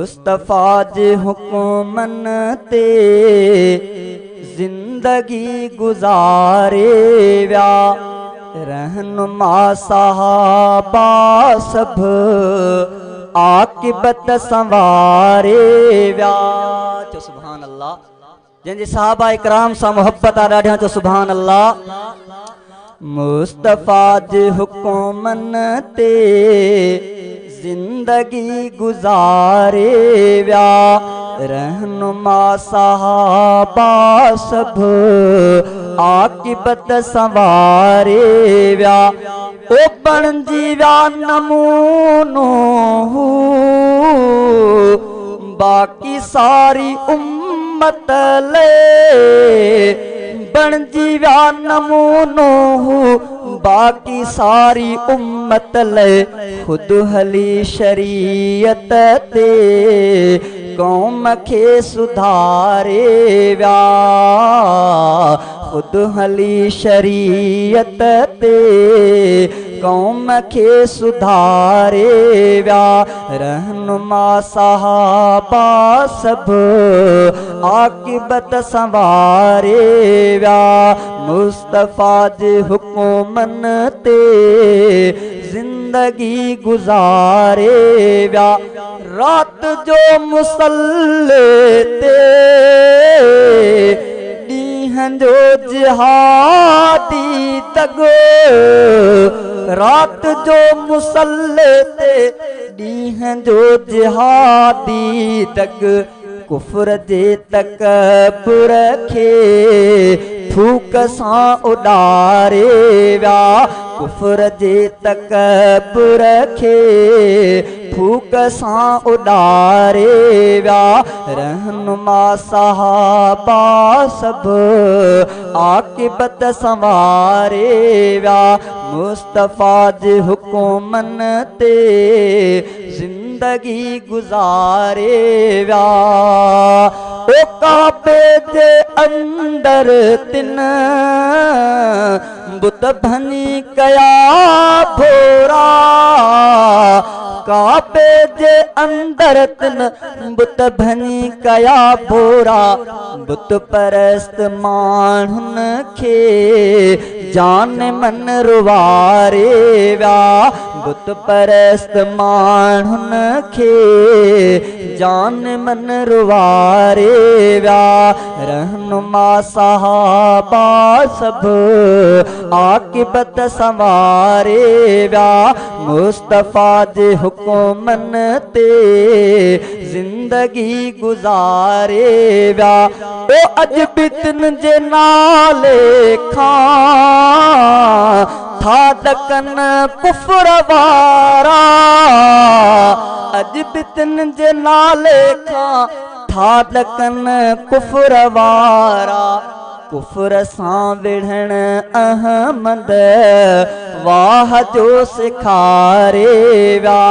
मुस्तफा जे हुक्मन ते जिंदगी गुजारे व्या रहनुमा सहाबा सब आकिबत संवारे व्या। चो सुभान अल्लाह। जंहिंजे सहाबा इकराम सां मोहब्बत आ ॾाढियां, चो सुभान अल्लाह। मुस्तफा जे हुक्मन ते जिंदगी गुजारे व्या रहनुमा सहाबा सब आकिबत संवारे व्या। ओ बणजी व्या नमूनो बाकी सारी उम्मत ले बणजी व्या नमूनो बाकी सारी उम्मत ले खुद हली शरीयत ते कौम खे सुधारे व्या खुद हली शरीयत ते कौम खे सुधारे व्या रहनुमा सहाबा सब आकिबत संवारे व्या मुस्तफा जे हुक्मन ते जिंदगी गुजारे व्या रात जो मुसल्ले ते ॾींहं जो जिहादी तगो रात जो मुसल्ले ते ॾींहं जो जिहादी तग कुफर जे तकबुर खे फूक सां उॾारे व्या कुफर जे तकबुर खे फूक सां उॾारे व्या रहनुमा सहाबा सब आकिबत संवारे व्या मुस्तफा जे हुक्मन ते जिंदगी गुजारे व्या। ओ काबे जे अंदर तिन बुत भनी कया भोरा काबे जे अंदर तिन बुत भनी कया भोरा बुत परस्त माण्हुन खे जान मन रुवारे व्या बुत परस्त माण्हुन खे जान मन रुवारे व्या रहनुमा सहाबा सब आकिबत संवारे व्या मुस्तफा जे हुक्मन ते जिंदगी गुजारे व्या ओ अज बितन जे नाले खां था दकन कुफर वारा अज बितन जे नाले खां था दकन कुफर वारा कुफर सां विढ़ण अहमद वाह जो सिखारे व्या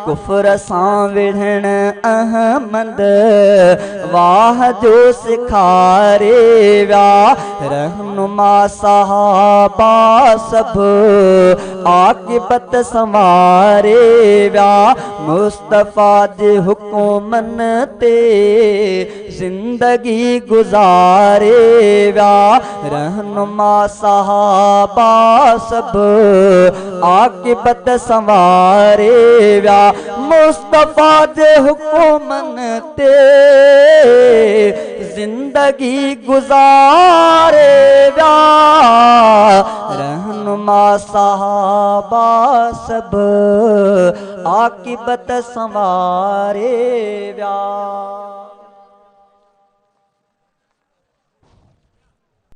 कुफर सां विढ़ण अहमद वाह जो सिखारे व्या रहनुमा सहाबा सब आकिबत संवारे व्या मुस्तफा जे हुक्मन ते जिंदगी गुजारे व्या रहनुमा सहाबा सब आकिबत संवारे व्या मुस्तफा जे हुक्मन ते जिंदगी गुजारे व्या रहनुमा सहाबा सब आकिबत संवारे